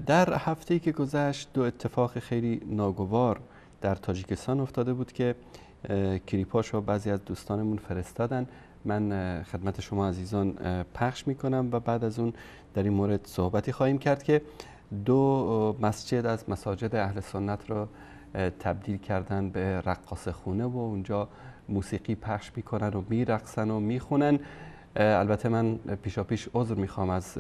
در هفته‌ای که گذشت دو اتفاق خیلی ناگوار در تاجیکستان افتاده بود که کلیپاشو بعضی از دوستانمون فرستادن. من خدمت شما عزیزان پخش میکنم و بعد از اون در این مورد صحبتی خواهیم کرد که دو مسجد از مساجد اهل سنت را تبدیل کردن به رقاصه خونه و اونجا موسیقی پخش میکنن و میرقصن و میخونن. البته من پیشاپیش عذر میخوام از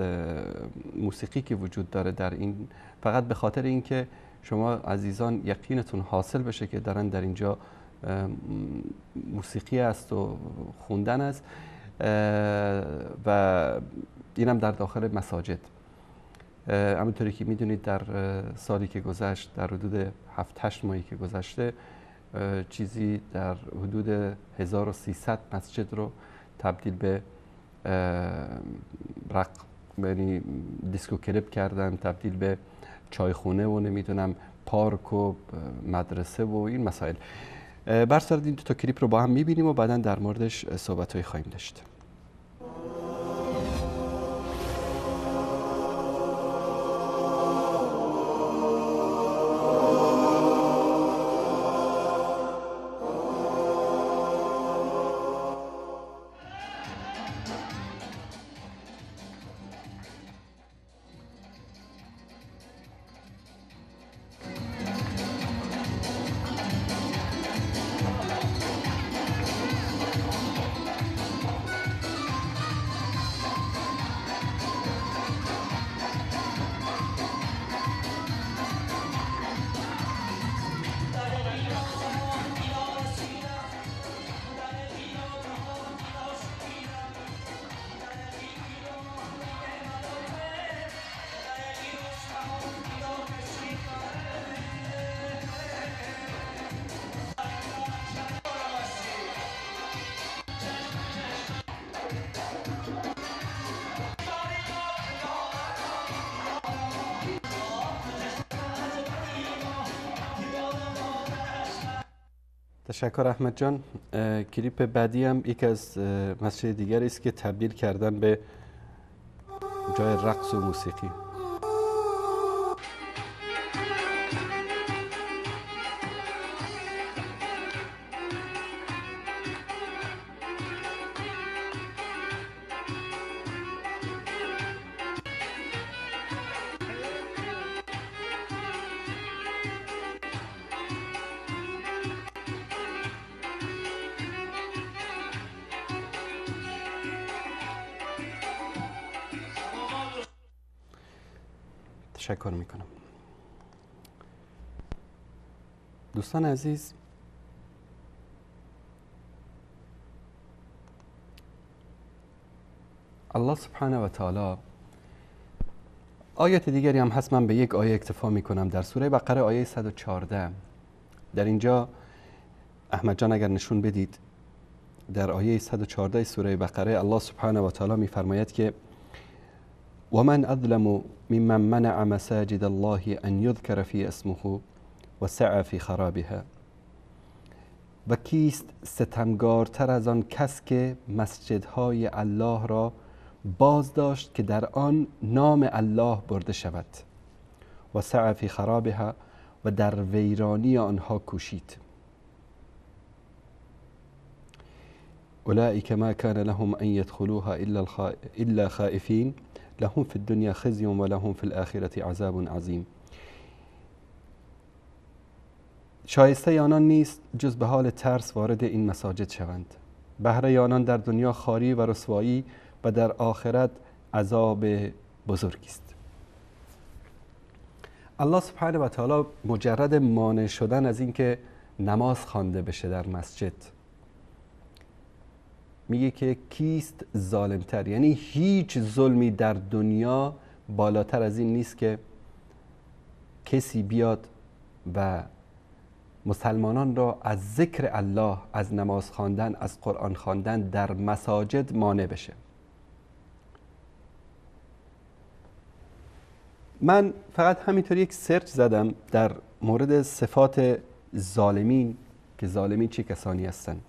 موسیقی که وجود داره در این، فقط به خاطر اینکه شما عزیزان یقینتون حاصل بشه که دارن در اینجا موسیقی است و خوندن است و اینم در داخل مساجد. همونطوری که میدونید در سالی که گذشت، در حدود 7-8 ماهی که گذشته، چیزی در حدود 1300 مسجد رو تبدیل به یعنی دیسکو کلب کردن، تبدیل به چایخونه و نمیدونم پارک و مدرسه و این مسائل. برسرد این دو تا کلیپ رو با هم میبینیم و بعدا در موردش صحبت‌هایی خواهیم داشت. تشکر احمد جان. کلیپ بعدی هم یکی از مسجد دیگری است که تبدیل کردن به جای رقص و موسیقی. تشکر میکنم. دوستان عزیز، الله سبحانه و تعالی آیات دیگری هم هست، من به یک آیه اکتفا میکنم. در سوره بقره آیه 114 در اینجا احمد جان اگر نشون بدید، در آیه 114 سوره بقره الله سبحانه و تعالی میفرماید که ومن اظلم ممن منع مساجد الله ان یذکر فی اسمه و سعی فی خرابها. و کیست ستمگارتر از آن کس که مسجدهای الله را باز داشت که در آن نام الله برده شود و سعی فی خرابها و در ویرانی آنها کوشید. اولئک ما کان لهم ان يدخلوها الا خائفین لهم فی الدنیا خزی و لهم فی الآخرة عذاب عظیم. شایسته آنان نیست جز به حال ترس وارد این مساجد شوند. بهره آنان در دنیا خواری و رسوایی و در آخرت عذاب بزرگی است. الله سبحانه و تعالی مجرد مانع شدن از اینکه نماز خوانده بشه در مسجد میگه که کیست ظالمتر، یعنی هیچ ظلمی در دنیا بالاتر از این نیست که کسی بیاد و مسلمانان را از ذکر الله، از نماز خواندن، از قرآن خواندن در مساجد مانع بشه. من فقط همینطور یک سرچ زدم در مورد صفات ظالمین که ظالمین چه کسانی هستند.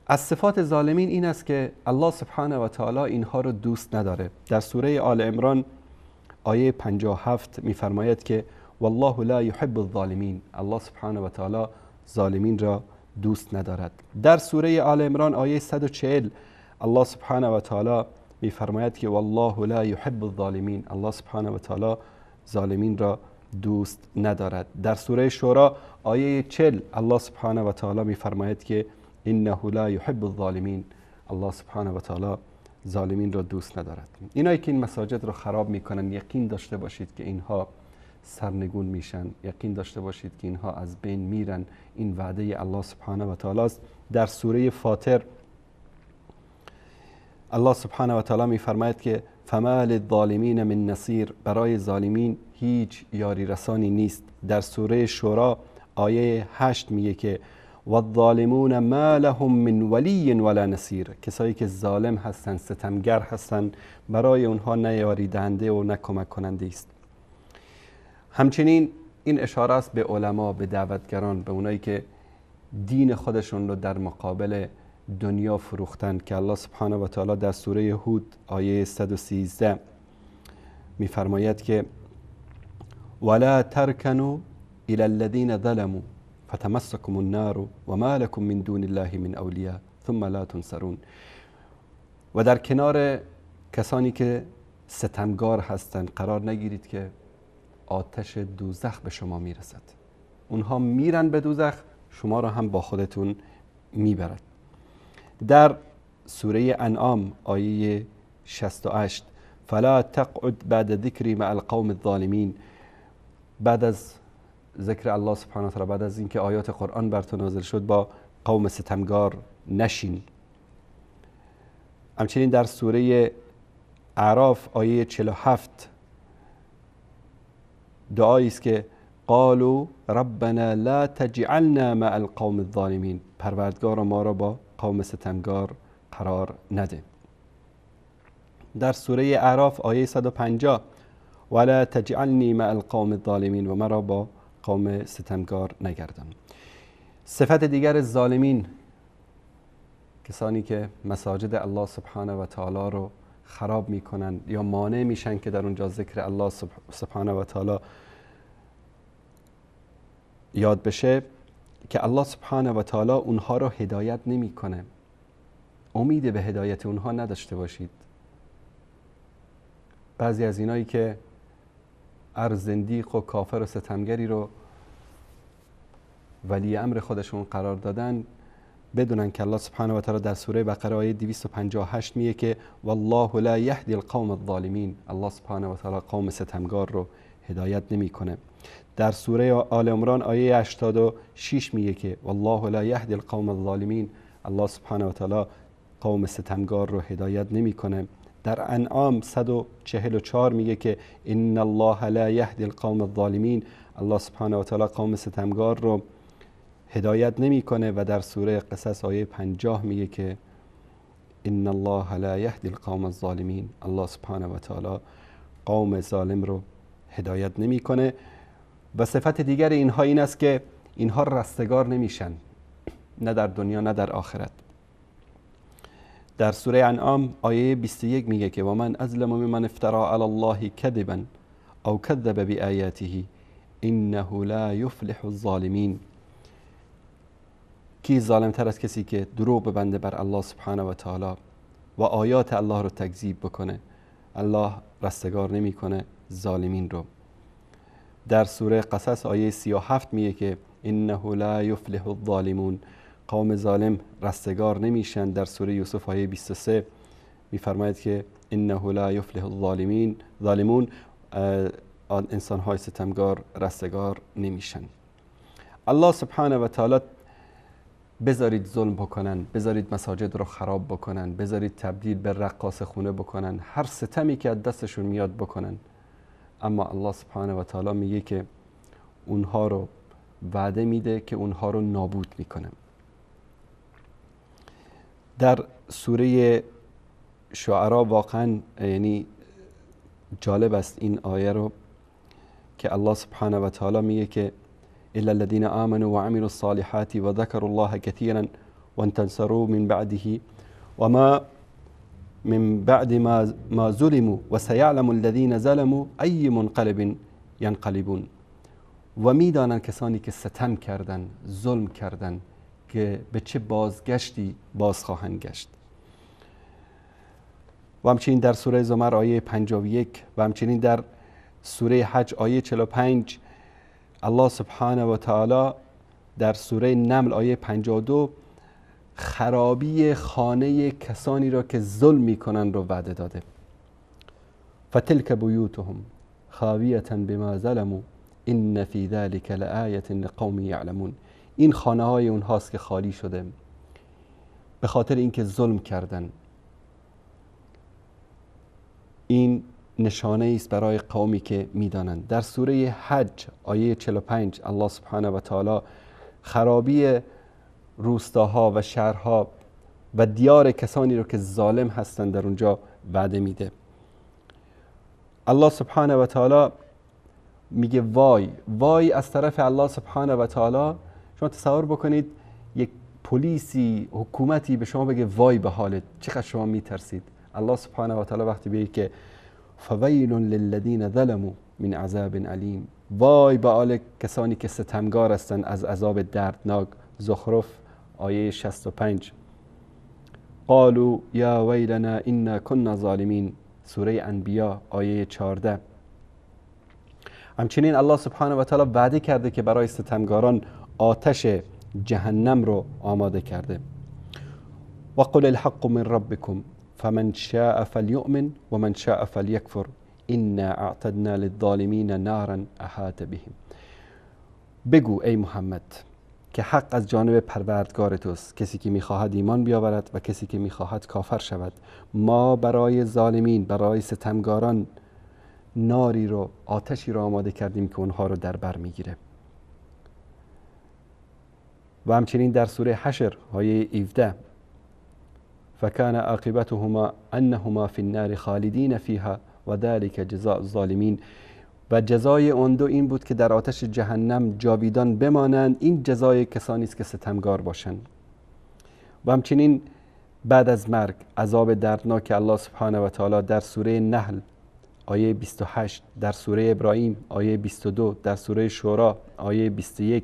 از صفات ظالمین این است که الله سبحانه و تعالی اینها رو دوست نداره. در سوره آل عمران آیه 57 میفرماید که والله لا يحب الظالمین، الله سبحانه و تعالی ظالمین را دوست ندارد. در سوره آل عمران آیه 140 الله سبحانه و تعالی میفرماید که والله لا يحب الظالمین، الله سبحانه و تعالی ظالمین را دوست ندارد. در سوره شورا آیه 40 الله سبحانه و تعالی میفرماید که انه لا يحب الظالمین، الله سبحانه و تعالی ظالمین را دوست ندارد. اینایی که این مساجد رو خراب میکنن یقین داشته باشید که اینها سرنگون میشن، یقین داشته باشید که اینها از بین میرن. این وعده الله سبحانه و تعالی است. در سوره فاطر الله سبحانه و تعالی میفرماید که فما للظالمین من نصیر، برای ظالمین هیچ یاری رسانی نیست. در سوره شورا آیه 8 میگه که والظالمون ما لهم من ولی ولا نصیر، کسایی که ظالم هستند، ستمگر هستند، برای اونها نه یاری دهنده و نه کمک کننده است. همچنین این اشاره است به علما، به دعوتگران، به اونایی که دین خودشون رو در مقابل دنیا فروختن که الله سبحانه و تعالی در سوره هود آیه 113 میفرماید که ولا ترکنوا الى الذين ظلموا فتمسكم النار وما لكم من دون الله من اولیاء ثم لا تنصرون. و در کنار کسانی که ستمگار هستند قرار نگیرید که آتش دوزخ به شما میرسد. اونها میرن به دوزخ، شما را هم با خودتون میبرد. در سوره انعام آیه 68 فلا تقعد بعد ذکری مع القوم الظالمین، بعد از ذکر الله سبحانه و تعالی، بعد از اینکه آیات قرآن بر تو نازل شد، با قوم ستمگار نشین. همچنین در سوره اعراف آیه 47 دعایی است که قالوا ربنا لا تجعلنا مع القوم الظالمین، پروردگار ما را با قوم ستمگار قرار نده. در سوره اعراف آیه 150 ولا تجعلنی مع القوم الظالمین، و مرا با قوم ستمگار نگردان. صفت دیگر ظالمین کسانی که مساجد الله سبحانه و تعالی رو خراب میکنن یا مانع میشن که در اونجا ذکر الله سبحانه و تعالی یاد بشه، که الله سبحانه و تعالی اونها رو هدایت نمیکنه. امید به هدایت اونها نداشته باشید. بعضی از اینایی که زندیق و کافر و ستمگری رو ولی امر خودشون قرار دادن، بدونن که الله سبحانه و تعالی در سوره بقره آیه 258 میگه که والله لا یهدی القوم الظالمین، الله سبحانه و تعالی قوم ستمگار رو هدایت نمیکنه. در سوره آل عمران آیه 86 میگه که والله لا یهدی القوم الظالمین، الله سبحانه و تعالی قوم ستمگار رو هدایت نمیکنه. در انعام 144 میگه که ان الله لا یهدی القوم الظالمین، الله سبحانه و تعالی قوم ستمگار رو هدایت نمیکنه. و در سوره قصص آیه 50 میگه که ان الله لا یهدی القوم الظالمین، الله سبحانه و تعالی قوم ظالم رو هدایت نمیکنه. و صفت دیگر اینها این است که اینها رستگار نمیشن، نه در دنیا نه در آخرت. در سوره انعام آیه 21 میگه که و من ازلم ممن افترا علی الله کذبا او کذب بآیاته انه لا یفلح الظالمین. کی ظالم تر از کسی که دروغ ببنده بر الله سبحانه و تعالی و آیات الله رو تکذیب بکنه؟ الله رستگار نمیکنه ظالمین رو. در سوره قصص آیه 37 میگه که انه لا یفلح الظالمون، قوم ظالم رستگار نمیشن. در سوره یوسف آیه 23 میفرماید که انه لا یفلح الظالمون، انسان های ستمگار رستگار نمیشن. الله سبحانه و تعالی بذارید ظلم بکنن، بذارید مساجد رو خراب بکنن، بذارید تبدیل به رقاص خونه بکنن، هر ستمی که از دستشون میاد بکنن، اما الله سبحانه و تعالی میگه که اونها رو وعده میده که اونها رو نابود میکنه. در سوره شعرا واقعا یعنی جالب است این آیه رو که الله سبحانه و تعالی میگه که الا الذين آمنوا وعملوا الصالحات وذكروا الله كثيرا وانتصروا من بعده وما من بعد ما ظلموا و سیعلم الذین ظلموا ای منقلب ینقلبون. و میدانند کسانی که ستم کردند، ظلم کردند، که به چه بازگشتی باز خواهند گشت. و همچنین در سوره زمر آیه 51 و همچنین در سوره حج آیه 45 الله سبحانه و تعالی در سوره نمل آیه 52 خرابی خانه کسانی را که ظلم میکنند رو وعده داده. فتلک بیوتهم خاویة بما ظلموا ان فی ذلک لآیة لقوم یعلمون. این خانه های اونهاست که خالی شده به خاطر اینکه ظلم کردن. این نشانه است برای قومی که میدانند. در سوره حج آیه 45 الله سبحانه و تعالی خرابی روستاها و شهرها و دیار کسانی رو که ظالم هستند در اونجا وعده میده. الله سبحانه و تعالی میگه وای وای از طرف الله سبحانه و تعالی. شما تصور بکنید یک پلیسی حکومتی به شما بگه وای به حالت، چقدر شما میترسید. الله سبحانه و تعالی وقتی بگه که فویل للذین ظلموا من عذاب علیم، وای به حال کسانی که ستمگار هستند از عذاب دردناک. زخرف آیه 65 قالوا یا ویلنا انا كنا ظالمین. سوره انبیاء آیه 14. همچنین الله سبحانه و تعالی وعده کرده که برای ستمگاران آتش جهنم رو آماده کرده. و قل الحق من ربکم فمن شاء فلیؤمن و من شاء فلیکفر انا اعتدنا للظالمین نارا احاط بهم. بگو ای محمد که حق از جانب پروردگار توست، کسی که میخواهد ایمان بیاورد و کسی که میخواهد کافر شود. ما برای ظالمین، برای ستمگاران ناری رو، آتشی رو آماده کردیم که اونها رو در بر میگیره. و همچنین در سوره حشر آیه 17 فکان عاقبتهما انهما فی النار خالدین فیها و ذلک جزاء الظالمین. و جزای اون دو این بود که در آتش جهنم جاویدان بمانند. این جزای کسانی است که ستمگار باشند. و همچنین بعد از مرگ عذاب دردناک الله سبحانه و تعالی در سوره نحل آیه 28، در سوره ابراهیم آیه 22، در سوره شورا آیه 21،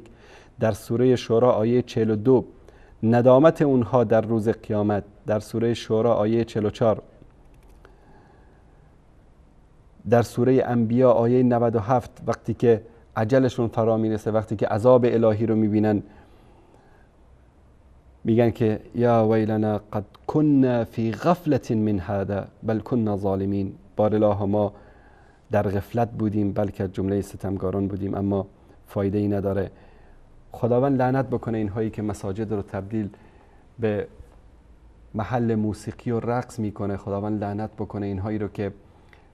در سوره شورا آیه 42 ندامت اونها در روز قیامت، در سوره شورا آیه 44، در سوره انبیاء آیه 97 وقتی که اجلشون فرا میرسه، وقتی که عذاب الهی رو میبینن میگن که یا ویلنا قد كنا فی غفلت من هذا بل كنا ظالمین. بار الله ما در غفلت بودیم بلکه جمله ستمگاران بودیم، اما فایده ای نداره. خداوند لعنت بکنه اینهایی که مساجد رو تبدیل به محل موسیقی و رقص میکنه. خداوند لعنت بکنه اینهایی رو که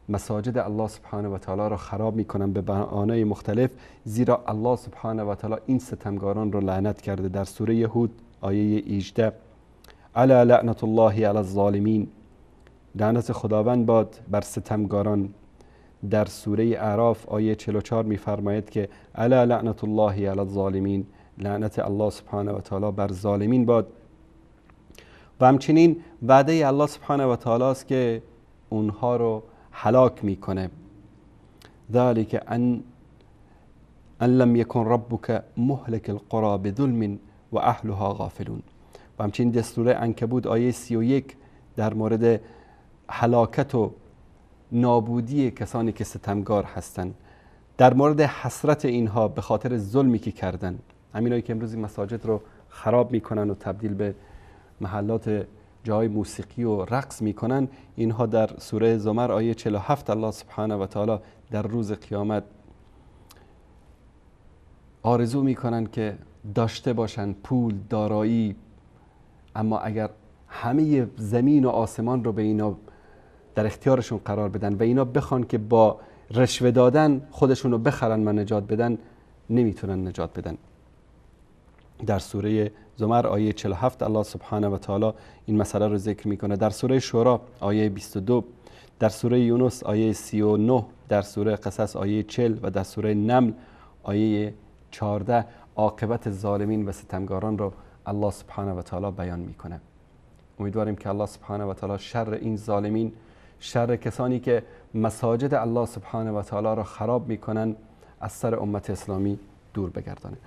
مساجد الله سبحانه و تعالی رو خراب میکنن به بهانه‌های مختلف، زیرا الله سبحانه و تعالی این ستمگاران رو لعنت کرده. در سوره هود آیه 18 الا لعنت الله علی الظالمین، لعنت خداوند باد بر ستمگاران. در سوره اعراف آیه 44 میفرماید که الا لعنت الله علی الظالمین، لعنت الله سبحانه و تعالی بر ظالمین باد. و همچنین وعده الله سبحانه و تعالی است که اونها رو هلاک میکنه. ذلك ان لم يكن ربك مهلك القرى بظلم و اهلها غافلون. و همچنین دستور عنکبوت آیه 31 در مورد هلاکت و نابودی کسانی که ستمگار هستند، در مورد حسرت اینها به خاطر ظلمی که کردن. همینایی که امروز مساجد رو خراب میکنن و تبدیل به محلات جای موسیقی و رقص میکنن، اینها در سوره زمر آیه 47 الله سبحانه و تعالی در روز قیامت آرزو میکنن که داشته باشن پول، دارایی، اما اگر همه زمین و آسمان رو به اینا در اختیارشون قرار بدن و اینا بخوان که با رشوه دادن خودشون رو بخرن و نجات بدن، نمیتونن نجات بدن. در سوره زمر آیه 47 الله سبحانه و تعالی این مسئله رو ذکر میکنه. در سوره شورا آیه 22، در سوره یونس آیه 39، در سوره قصص آیه 40 و در سوره نمل آیه 14 عاقبت ظالمین و ستمگاران رو الله سبحانه و تعالی بیان میکنه. امیدواریم که الله سبحانه و تعالی شر این ظالمین، شر کسانی که مساجد الله سبحانه و تعالی را خراب میکنن، از سر امت اسلامی دور بگردانه.